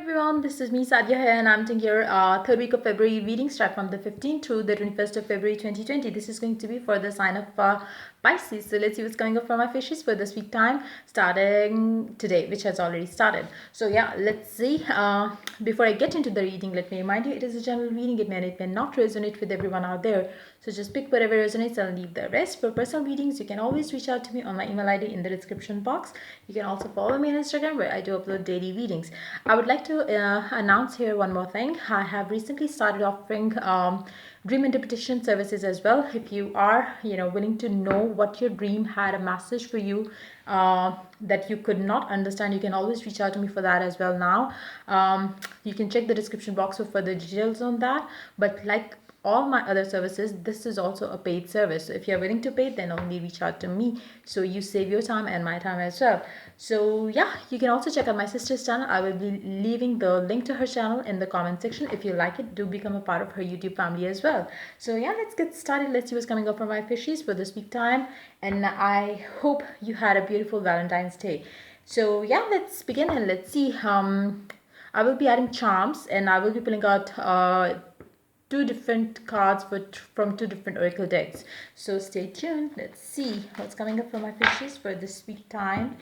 everyone, this is me Sadia here and I'm doing here third week of February reading start from the 15th to the 21st of February 2020. This is going to be for the sign of Pisces. So let's see what's coming up for my fishes for this week time starting today, which has already started. So yeah, let's see. Before I get into the reading, let me remind you it is a general reading. It may not resonate with everyone out there. So just pick whatever resonates and leave the rest. For personal readings, you can always reach out to me on my email ID in the description box. You can also follow me on Instagram where I do upload daily readings. I would like to announce here one more thing. I have recently started offering dream interpretation services as well. If you are, willing to know what your dream had a message for you that you could not understand, you can always reach out to me for that as well now. You can check the description box for further details on that. But like all my other services, this is also a paid service. So if you're willing to pay, then only reach out to me, so you save your time and my time as well. So yeah, you can also check out my sister's channel. I will be leaving the link to her channel in the comment section. If you like it, do become a part of her YouTube family as well. So yeah, let's get started. Let's see what's coming up for my fishies for this week time, and I hope you had a beautiful Valentine's Day. So yeah, let's begin and let's see. I will be adding charms and I will be pulling out two different cards from two different oracle decks. So stay tuned. Let's see what's coming up for my fishes for this week time.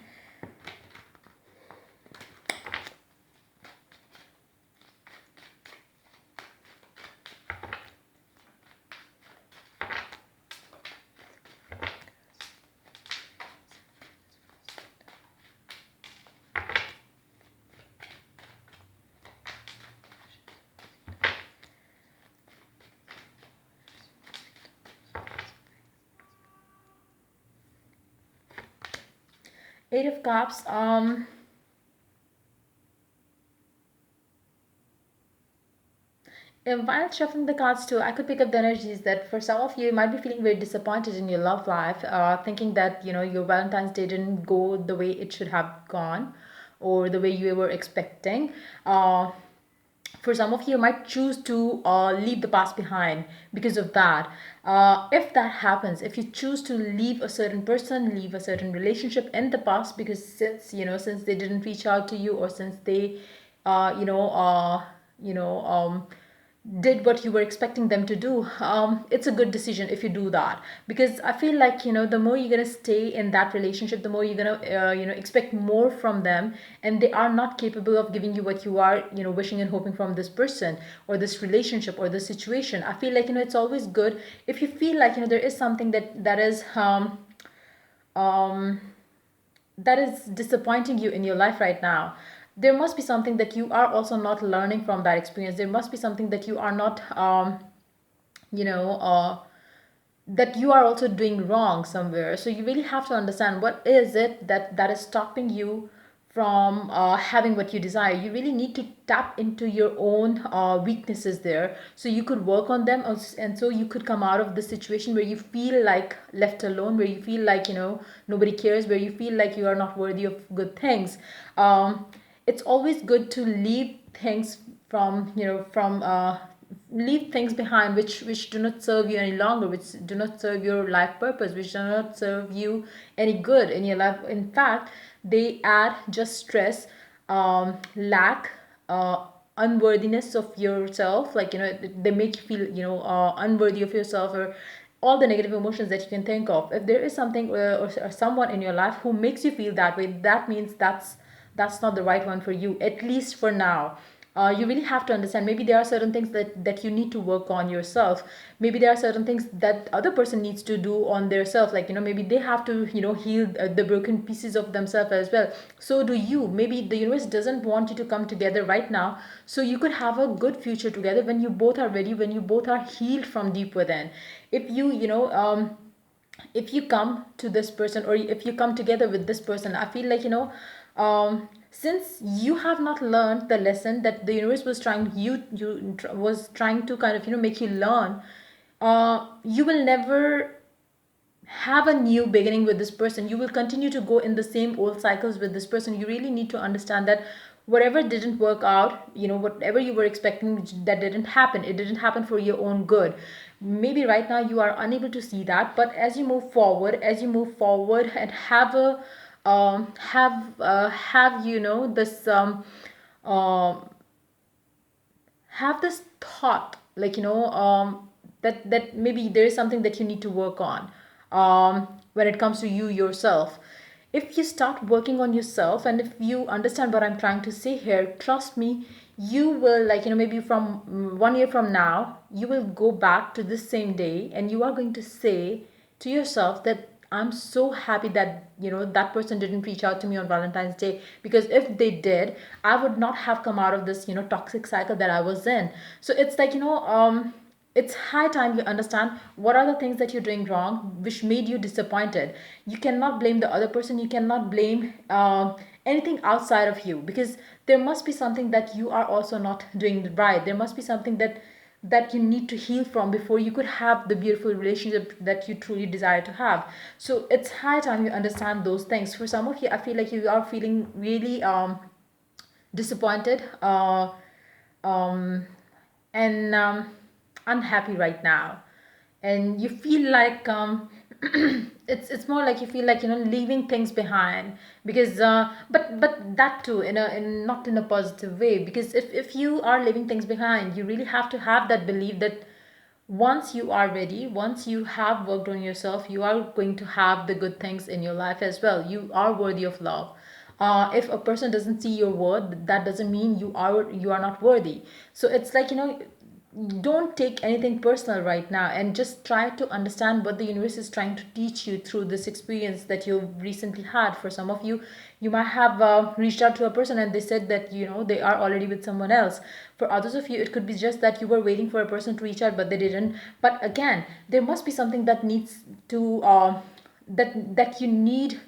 Eight of Cups. While shuffling the cards too, I could pick up the energies that for some of you, you might be feeling very disappointed in your love life, thinking that your Valentine's Day didn't go the way it should have gone, or the way you were expecting. For some of you might choose to leave the past behind because of that. If that happens, if you choose to leave a certain person, leave a certain relationship in the past because since they didn't reach out to you, or since they uh, you know uh, you know did what you were expecting them to do, it's a good decision if you do that, because I feel like the more you're gonna stay in that relationship, the more you're gonna expect more from them, and they are not capable of giving you what you are wishing and hoping from this person or this relationship or this situation. I feel like it's always good if you feel like there is something um that is disappointing you in your life right now. There must be something that you are also not learning from that experience. There must be something that you are not you know that you are also doing wrong somewhere. So you really have to understand what is it that is stopping you from having what you desire. You really need to tap into your own weaknesses there, so you could work on them, and so you could come out of the situation where you feel like left alone, where you feel like nobody cares, where you feel like you are not worthy of good things. It's always good to leave things from leave things behind which do not serve you any longer, which do not serve your life purpose, which do not serve you any good in your life. In fact, they add just stress, lack, unworthiness of yourself. Like they make you feel unworthy of yourself, or all the negative emotions that you can think of. If there is something or someone in your life who makes you feel that way, that means that's not the right one for you, at least for now. You really have to understand, maybe there are certain things that you need to work on yourself. Maybe there are certain things that other person needs to do on their self, like maybe they have to heal the broken pieces of themselves as well. So do you. Maybe the universe doesn't want you to come together right now, so you could have a good future together when you both are ready, when you both are healed from deep within. If if you come to this person, or if you come together with this person, I feel like since you have not learned the lesson that the universe was trying to kind of make you learn, you will never have a new beginning with this person. You will continue to go in the same old cycles with this person. You really need to understand that whatever didn't work out, whatever you were expecting that didn't happen, it didn't happen for your own good. Maybe right now you are unable to see that, but as you move forward, and have a have this um have this thought, like, that maybe there is something that you need to work on, when it comes to you yourself. If you start working on yourself, and if you understand what I'm trying to say here, trust me, you will, like, maybe from 1 year from now, you will go back to this same day and you are going to say to yourself that I'm so happy that, that person didn't reach out to me on Valentine's Day, because if they did, I would not have come out of this, toxic cycle that I was in. So it's like, it's high time you understand what are the things that you're doing wrong which made you disappointed. You cannot blame the other person, you cannot blame anything outside of you, because there must be something that you are also not doing right. There must be something that you need to heal from before you could have the beautiful relationship that you truly desire to have. So it's high time you understand those things. For some of you, I feel like you are feeling really disappointed, um, and unhappy right now, and you feel like, it's more like you feel like, leaving things behind, because but that too in not in a positive way, because if you are leaving things behind, you really have to have that belief that once you are ready, once you have worked on yourself, you are going to have the good things in your life as well. You are worthy of love. If a person doesn't see your worth, that doesn't mean you are not worthy. So it's like, don't take anything personal right now, and just try to understand what the universe is trying to teach you through this experience that you recently had. For some of you, you might have reached out to a person and they said that, they are already with someone else. For others of you, it could be just that you were waiting for a person to reach out but they didn't. But again, there must be something that needs to that you need,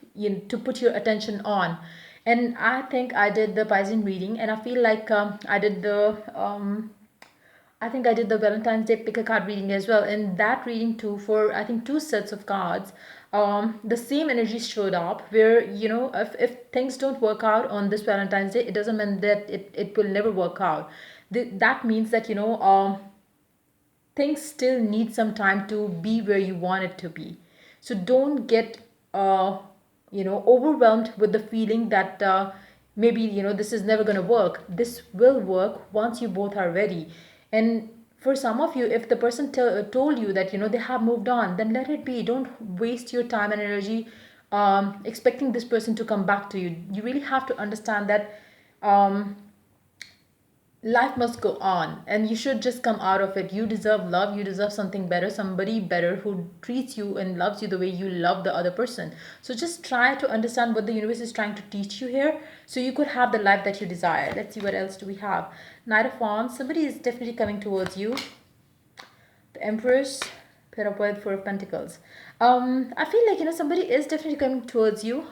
to put your attention on. And I think I did the Piscean reading, and I feel like, I think I did the Valentine's Day pick a card reading as well. In that reading too, for I think two sets of cards, the same energy showed up where, if things don't work out on this Valentine's Day, it doesn't mean that it will never work out. That means that, things still need some time to be where you want it to be. So don't get overwhelmed with the feeling that, maybe, this is never going to work. This will work once you both are ready. And for some of you, if the person told you that, they have moved on, then let it be. Don't waste your time and energy expecting this person to come back to you. You really have to understand that, um, life must go on, and you should just come out of it. You deserve love, you deserve something better, somebody better who treats you and loves you the way you love the other person. So just try to understand what the universe is trying to teach you here, so you could have the life that you desire. Let's see, what else do we have? Knight of Wands, somebody is definitely coming towards you. The Empress, pair of with Four of Pentacles. I feel like, somebody is definitely coming towards you.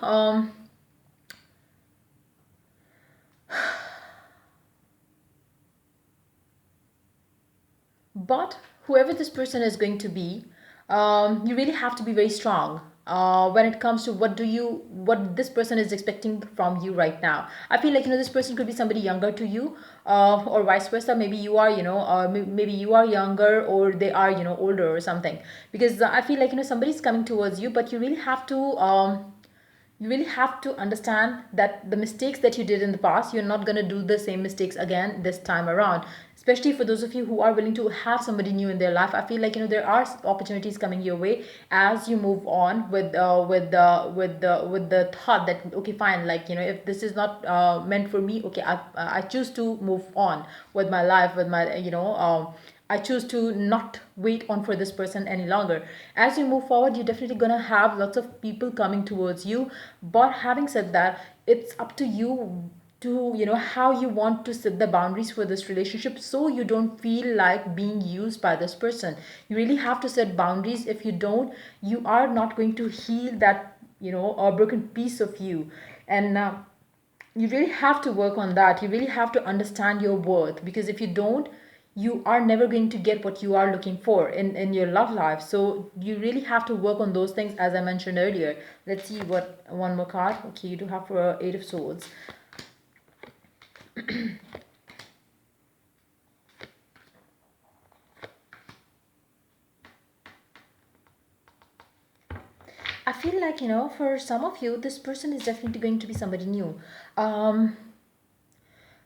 But whoever this person is going to be, you really have to be very strong when it comes to what this person is expecting from you right now. I feel like, this person could be somebody younger to you, or vice versa. Maybe you are, maybe you are younger, or they are, older or something. Because I feel like, somebody's coming towards you, but you really have to understand that the mistakes that you did in the past, you're not going to do the same mistakes again this time around. Especially for those of you who are willing to have somebody new in their life, I feel like, there are opportunities coming your way as you move on with the thought that, okay, fine, like, if this is not meant for me, okay, I choose to move on with my life, with my, I choose to not wait on for this person any longer. As you move forward, you're definitely gonna have lots of people coming towards you. But having said that, it's up to you to, how you want to set the boundaries for this relationship, so you don't feel like being used by this person. You really have to set boundaries. If you don't, you are not going to heal that, a broken piece of you. And you really have to work on that. You really have to understand your worth, because if you don't, you are never going to get what you are looking for in your love life. So you really have to work on those things, as I mentioned earlier. Let's see what one more card. Okay, you do have for Eight of Swords. I feel like, for some of you, this person is definitely going to be somebody new.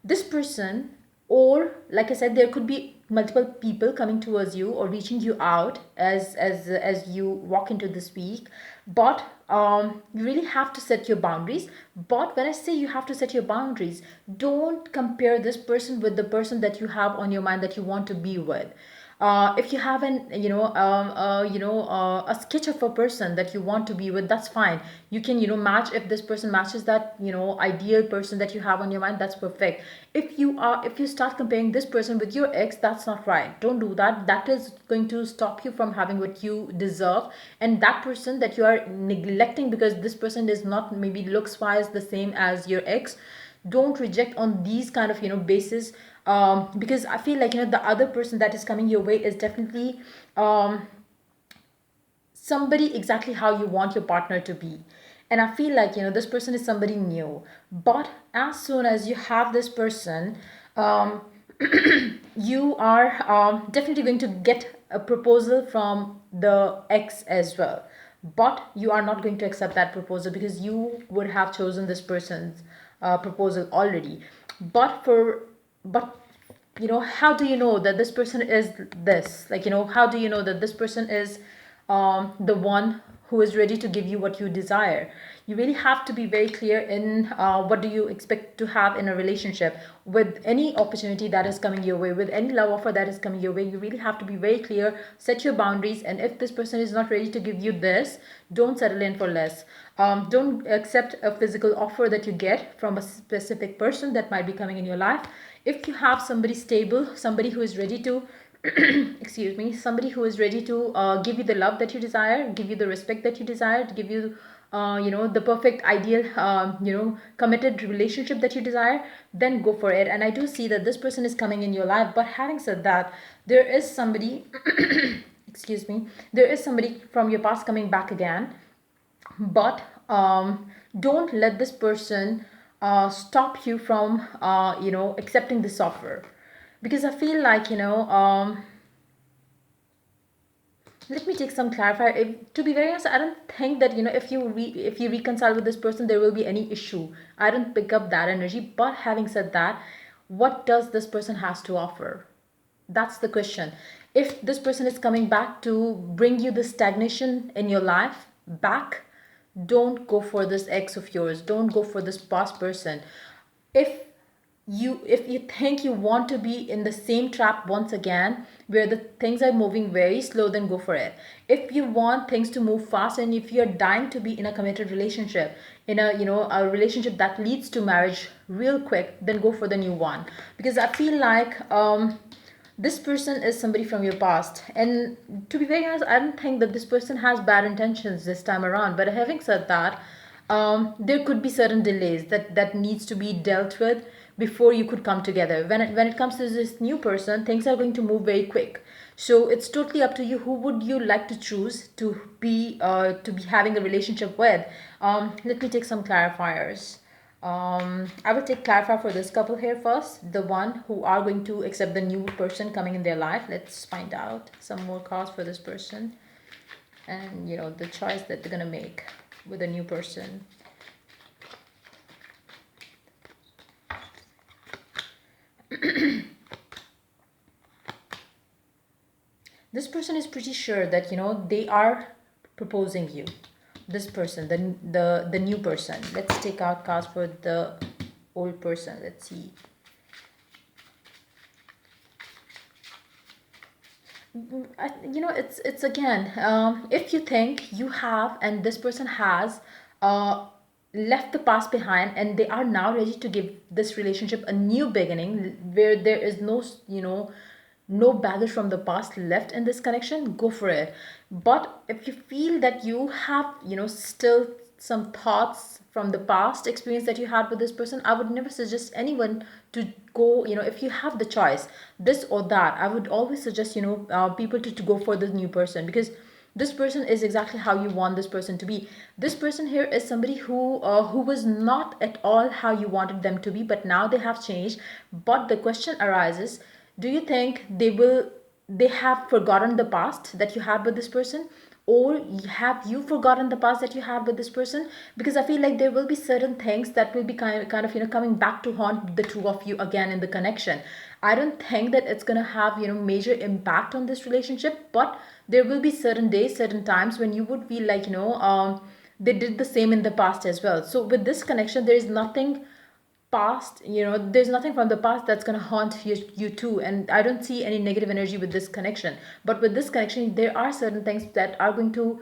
this person, or like I said, there could be multiple people coming towards you or reaching you out as you walk into this week. But you really have to set your boundaries. But when I say you have to set your boundaries, don't compare this person with the person that you have on your mind that you want to be with. If you have an a sketch of a person that you want to be with, that's fine. You can match, if this person matches that ideal person that you have on your mind, that's perfect. If you start comparing this person with your ex, that's not right. Don't do that. That is going to stop you from having what you deserve. And that person that you are neglecting because this person is not maybe looks wise the same as your ex, don't reject on these kind of basis. Because I feel like the other person that is coming your way is definitely somebody exactly how you want your partner to be. And I feel like this person is somebody new. But as soon as you have this person, um, you are definitely going to get a proposal from the ex as well. But you are not going to accept that proposal because you would have chosen this person's proposal already. But how do you know that this person is this, like how do you know that this person is the one who is ready to give you what you desire? You really have to be very clear in what do you expect to have in a relationship. With any opportunity that is coming your way, with any love offer that is coming your way, you really have to be very clear, set your boundaries. And if this person is not ready to give you this, don't settle in for less. Don't accept a physical offer that you get from a specific person that might be coming in your life. If you have somebody stable, somebody who is ready to excuse me, somebody who is ready to give you the love that you desire, give you the respect that you desire, to give you the perfect ideal committed relationship that you desire, then go for it. And I do see that this person is coming in your life. But having said that, there is somebody excuse me, there is somebody from your past coming back again. But don't let this person stop you from accepting this offer. Because I feel like let me take some clarifier. To be very honest, I don't think that if you reconcile with this person, there will be any issue. I don't pick up that energy. But having said that, what does this person has to offer? That's the question. If this person is coming back to bring you the stagnation in your life back, don't go for this ex of yours. Don't go for this past person. If if you think you want to be in the same trap once again where the things are moving very slow, then go for it. If you want things to move fast and if you're dying to be in a committed relationship, in a a relationship that leads to marriage real quick, then go for the new one. Because I feel like this person is somebody from your past. And to be very honest, I don't think that this person has bad intentions this time around. But having said that, there could be certain delays that needs to be dealt with before you could come together. When it comes to this new person, things are going to move very quick. So it's totally up to you. Who would you like to choose to be having a relationship with? Let me take some clarifiers. I will take clarifier for this couple here first, the one who are going to accept the new person coming in their life. Let's find out some more cards for this person, and the choice that they're gonna make with a new person. This person is pretty sure that they are proposing you. This person, the new person. Let's take out cards for the old person. Let's see. It's again, if you think you have and this person has left the past behind and they are now ready to give this relationship a new beginning where there is no baggage from the past left in this connection, go for it. But if you feel that you have still some thoughts from the past experience that you had with this person, I would never suggest anyone to go, if you have the choice, this or that, I would always suggest people to go for the new person. Because this person is exactly how you want this person to be. This person here is somebody who was not at all how you wanted them to be, but now they have changed. But the question arises, do you think they have forgotten the past that you had with this person? or have you forgotten the past that you had with this person? Because I feel like there will be certain things that will be kind of coming back to haunt the two of you again in the connection. I don't think that it's going to have major impact on this relationship, but there will be certain days, certain times when you would feel like they did the same in the past as well. So with this connection, there is nothing past, there's nothing from the past that's going to haunt you too, and I don't see any negative energy with this connection. But with this connection, there are certain things that are going to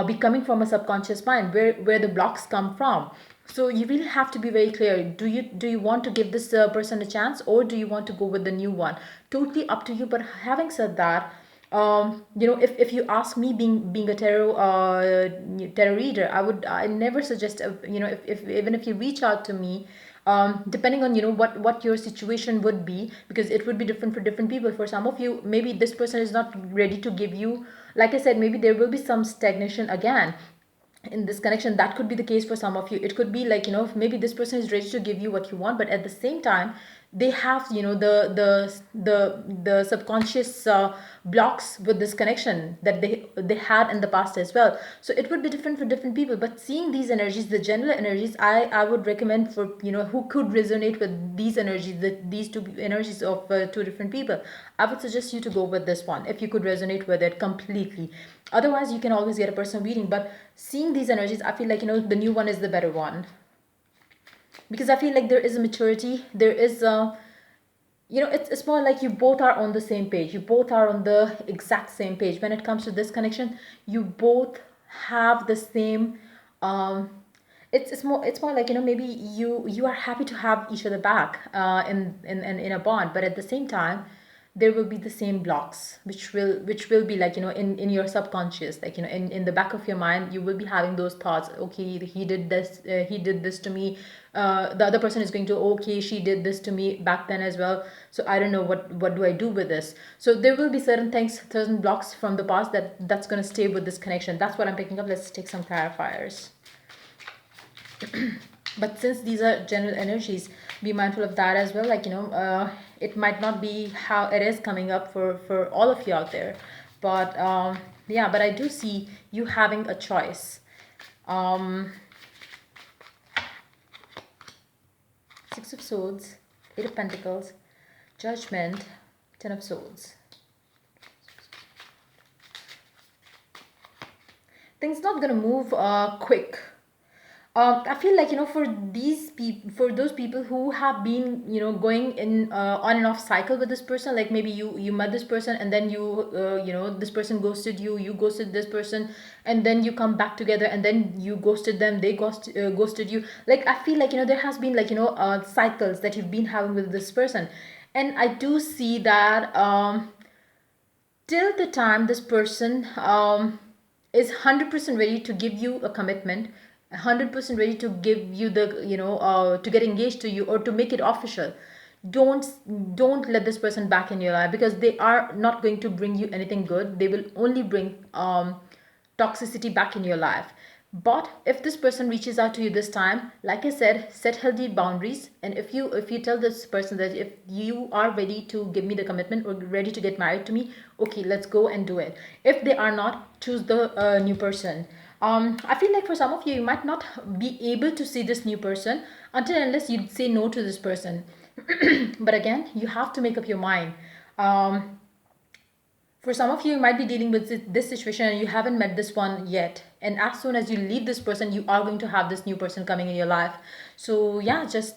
be coming from a subconscious mind, where the blocks come from. So you really have to be very clear. Do you want to give this person a chance, or do you want to go with the new one? Totally up to you. But having said that, if you ask me, being a tarot reader, I never suggest, if even if you reach out to me, depending on what your situation would be, because it would be different for different people. For some of you, maybe this person is not ready to give you, like I said, maybe there will be some stagnation again in this connection. That could be the case for some of you. It could be like, maybe this person is ready to give you what you want, but at the same time they have, the subconscious blocks with this connection that they had in the past as well. So it would be different for different people. But seeing these energies, the general energies, I would recommend for, who could resonate with these energies, these two energies of two different people, I would suggest you to go with this one if you could resonate with it completely. Otherwise, you can always get a personal reading. But seeing these energies, I feel like, the new one is the better one, because I feel like there is a maturity. There is a, it's more like you both are on the same page. You both are on the exact same page when it comes to this connection. You both have the same. It's more like, maybe you are happy to have each other back in a bond, but at the same time there will be the same blocks, which will be like, in your subconscious, like, in the back of your mind, you will be having those thoughts. Okay, he did this to me. The other person is going to, okay, she did this to me back then as well, so I don't know what do I do with this. So there will be certain things, certain blocks from the past that's going to stay with this connection. That's what I'm picking up. Let's take some clarifiers. But since these are general energies, be mindful of that as well. Like, it might not be how it is coming up for all of you out there, but yeah, but I do see you having a choice. um Six of Swords, Eight of Pentacles, Judgment, Ten of Swords. Things not gonna move quick. I feel like, for these people, for those people who have been, going in on and off cycle with this person. Like, maybe you met this person, and then this person ghosted you, you ghosted this person, and then you come back together, and then you ghosted them, they ghosted you. Like, I feel like, there has been like, cycles that you've been having with this person. And I do see that, till the time this person is 100% ready to give you a commitment, 100% ready to give you the, to get engaged to you, or to make it official, don't let this person back in your life, because they are not going to bring you anything good. They will only bring toxicity back in your life. But if this person reaches out to you this time, like I said, set healthy boundaries. And if you tell this person that if you are ready to give me the commitment, or ready to get married to me, okay, let's go and do it. If they are not, choose the new person. I feel like for some of you, you might not be able to see this new person until and unless you say no to this person. But again, you have to make up your mind. For some of you, you might be dealing with this situation and you haven't met this one yet. And as soon as you leave this person, you are going to have this new person coming in your life. So yeah, just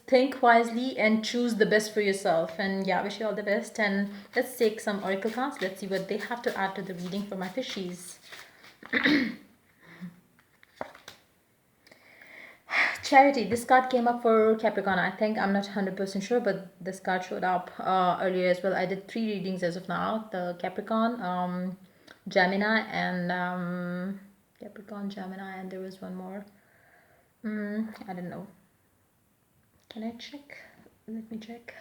think wisely and choose the best for yourself. And yeah, wish you all the best. And let's take some oracle cards. Let's see what they have to add to the reading for my fishies. Charity. This card came up for Capricorn. I think, I'm not 100% sure, but this card showed up earlier as well. I did 3 readings as of now. The Capricorn, Gemini, and Capricorn, Gemini, and there was one more. I don't know. Can I check? Let me check.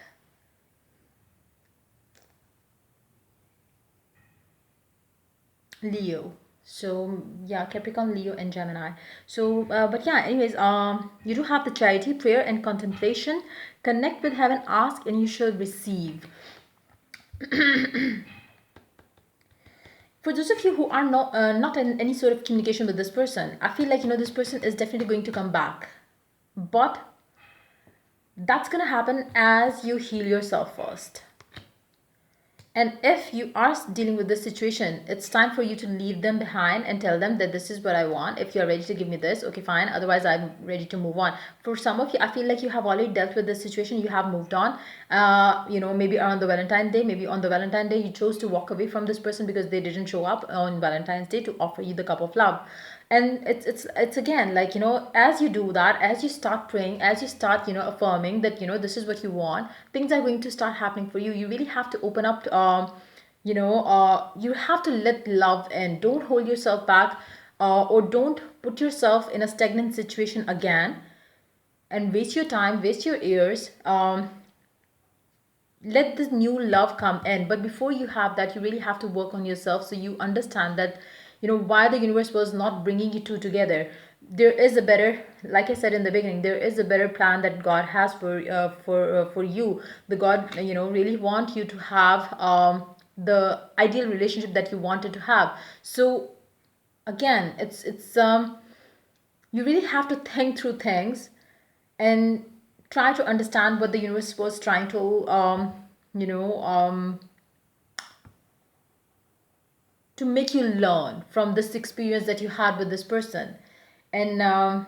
Leo. So yeah, Capricorn, Leo, and Gemini. So but yeah, anyways, you do have the charity, prayer, and contemplation. Connect with heaven, ask, and you shall receive. For those of you who are not in any sort of communication with this person, I feel like this person is definitely going to come back, but that's gonna happen as you heal yourself first. And if you are dealing with this situation, it's time for you to leave them behind and tell them that this is what I want. If you're ready to give me this, okay, fine. Otherwise, I'm ready to move on. For some of you, I feel like you have already dealt with this situation. You have moved on. Maybe on the Valentine's Day, maybe on the Valentine's Day, you chose to walk away from this person because they didn't show up on Valentine's Day to offer you the cup of love. And it's again, like, as you do that, as you start praying, as you start affirming that this is what you want, things are going to start happening for you. You really have to open up to, you have to let love in. Don't hold yourself back, or don't put yourself in a stagnant situation again and waste your time, waste your years. Let this new love come in. But before you have that, you really have to work on yourself, so you understand that why the universe was not bringing you two together. There is a better, like I said in the beginning, there is a better plan that God has for you. The God really want you to have the ideal relationship that you wanted to have. So again, it's you really have to think through things and try to understand what the universe was trying to make you learn from this experience that you had with this person. And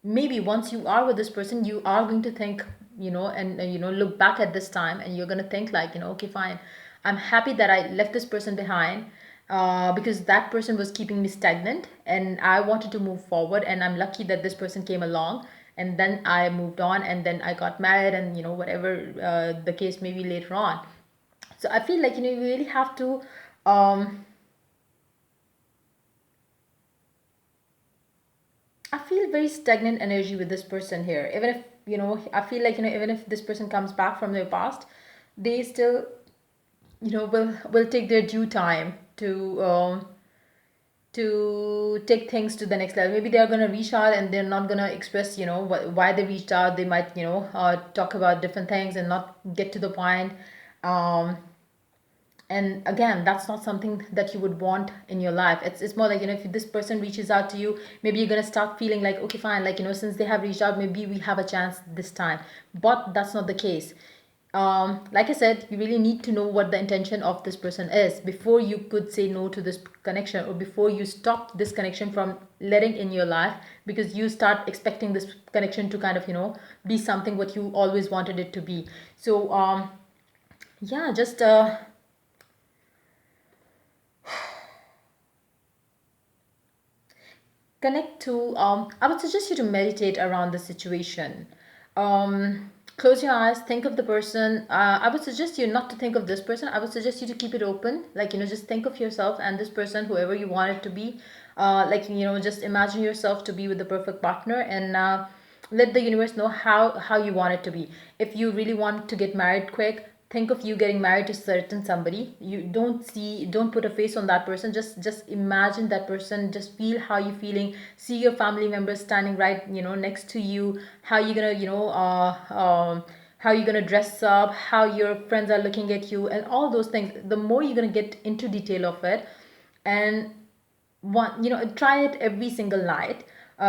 maybe once you are with this person, you are going to think, and look back at this time, and you're going to think like, okay, fine, I'm happy that I left this person behind, because that person was keeping me stagnant and I wanted to move forward, and I'm lucky that this person came along, and then I moved on, and then I got married, and whatever the case may be later on. So I feel like you really have to um I feel very stagnant energy with this person here. Even if, I feel like, even if this person comes back from their past, they still, will take their due time to take things to the next level. Maybe they're gonna reach out and they're not gonna express, why they reached out. They might, talk about different things and not get to the point. Um, and again, that's not something that you would want in your life. It's more like, if this person reaches out to you, maybe you're gonna start feeling like, okay, fine, like, since they have reached out, maybe we have a chance this time. But that's not the case. Like I said, you really need to know what the intention of this person is before you could say no to this connection, or before you stop this connection from letting in your life, because you start expecting this connection to kind of, be something what you always wanted it to be. So yeah, just connect to, I would suggest you to meditate around the situation. Close your eyes, think of the person. I would suggest you not to think of this person. I would suggest you to keep it open, like, just think of yourself and this person, whoever you want it to be. Like, just imagine yourself to be with the perfect partner, and let the universe know how you want it to be. If you really want to get married quick, think of you getting married to certain somebody. You don't put a face on that person. Just imagine that person. Just feel how you feeling. See your family members standing right, next to you. How you gonna, how you gonna dress up, how your friends are looking at you, and all those things. The more you're gonna get into detail of it, and try it every single night,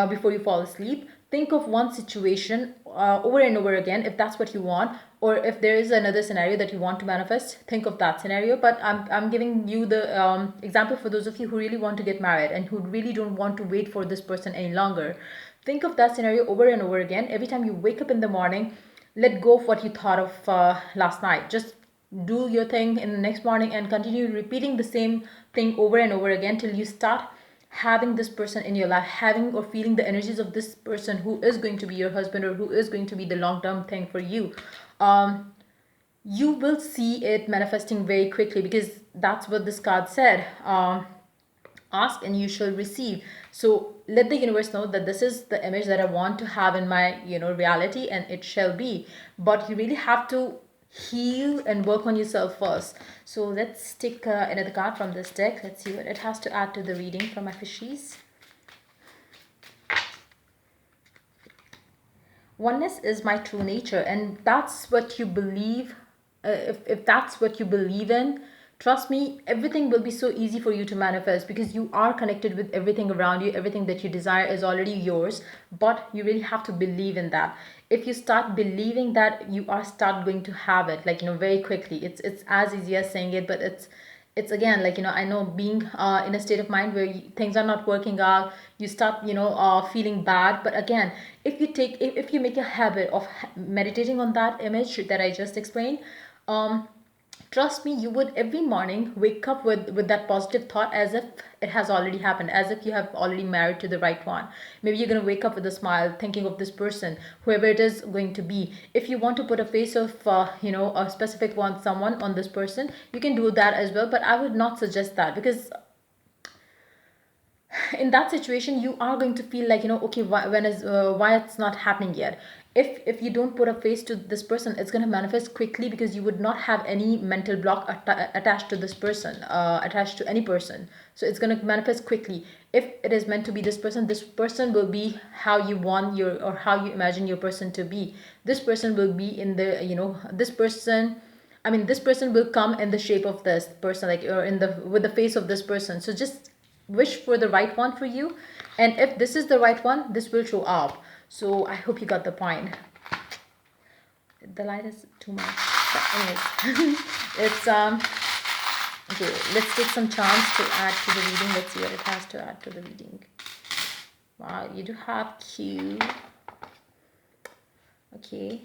before you fall asleep. Think of one situation over and over again, if that's what you want, or if there is another scenario that you want to manifest, think of that scenario. But I'm giving you the example for those of you who really want to get married and who really don't want to wait for this person any longer. Think of that scenario over and over again. Every time you wake up in the morning, let go of what you thought of last night. Just do your thing in the next morning and continue repeating the same thing over and over again till you start having this person in your life, having or feeling the energies of this person who is going to be your husband, or who is going to be the long term thing for you. um you will see it manifesting very quickly, because that's what this card said. Ask and you shall receive. So let the universe know that this is the image that I want to have in my reality, and it shall be. But you really have to heal and work on yourself first. So let's take another card from this deck. Let's see what it has to add to the reading from my fishies. Oneness is my true nature, and that's what you believe. If that's what you believe in, Trust me, everything will be so easy for you to manifest because you are connected with everything around you. Everything that you desire is already yours, but you really have to believe in that. If you start believing that, you are start going to have it, like, very quickly. It's as easy as saying it, but it's again, like, I know, being in a state of mind where things are not working out, you start, feeling bad. But again, if you make a habit of meditating on that image that I just explained, um trust me, you would every morning wake up with that positive thought, as if it has already happened, as if you have already married to the right one. Maybe you're going to wake up with a smile thinking of this person, whoever it is going to be. If you want to put a face of a specific one, someone on this person, you can do that as well, but I would not suggest that, because in that situation you are going to feel like, okay, why it's not happening yet. If you don't put a face to this person, it's going to manifest quickly, because you would not have any mental block attached to this person, attached to any person. So it's going to manifest quickly. If it is meant to be this person will be how you want your, or how you imagine your person to be. This person will be in the, this person, I mean, this person will come in the shape of this person, like, or in the, with the face of this person. So just wish for the right one for you, and if this is the right one, this will show up. So I hope you got the point. The light is too much, but anyways, it's okay, let's take some chance to add to the reading. Let's see what it has to add to the reading. Wow, you do have Q. Okay,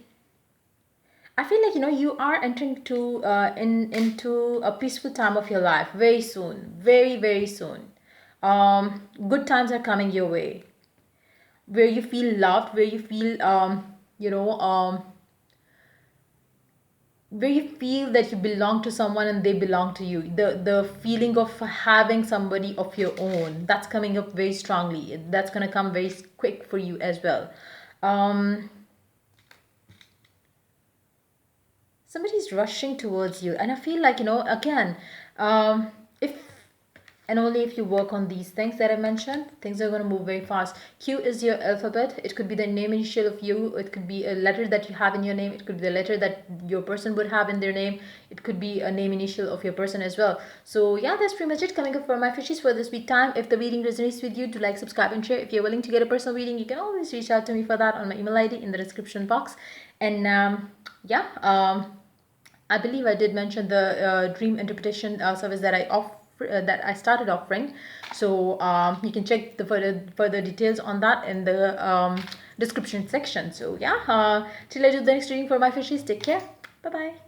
I feel like, you are entering to into a peaceful time of your life very soon, very very soon. Good times are coming your way, where you feel loved, where you feel you know where you feel that you belong to someone and they belong to you. The feeling of having somebody of your own, that's coming up very strongly. That's going to come very quick for you as well. um Somebody's rushing towards you, and I feel like, again, if and only if you work on these things that I mentioned, things are going to move very fast. Q is your alphabet. It could be the name initial of you. It could be a letter that you have in your name. It could be the letter that your person would have in their name. It could be a name initial of your person as well. So yeah, that's pretty much it coming up for my fishies for this week time. If the reading resonates with you, do like, subscribe, and share. If you're willing to get a personal reading, you can always reach out to me for that on my email ID in the description box. And yeah, I believe I did mention the dream interpretation service that I offer, that I started offering. So you can check the further details on that in the description section. So yeah, till I do the next reading for my fishies, take care. Bye bye.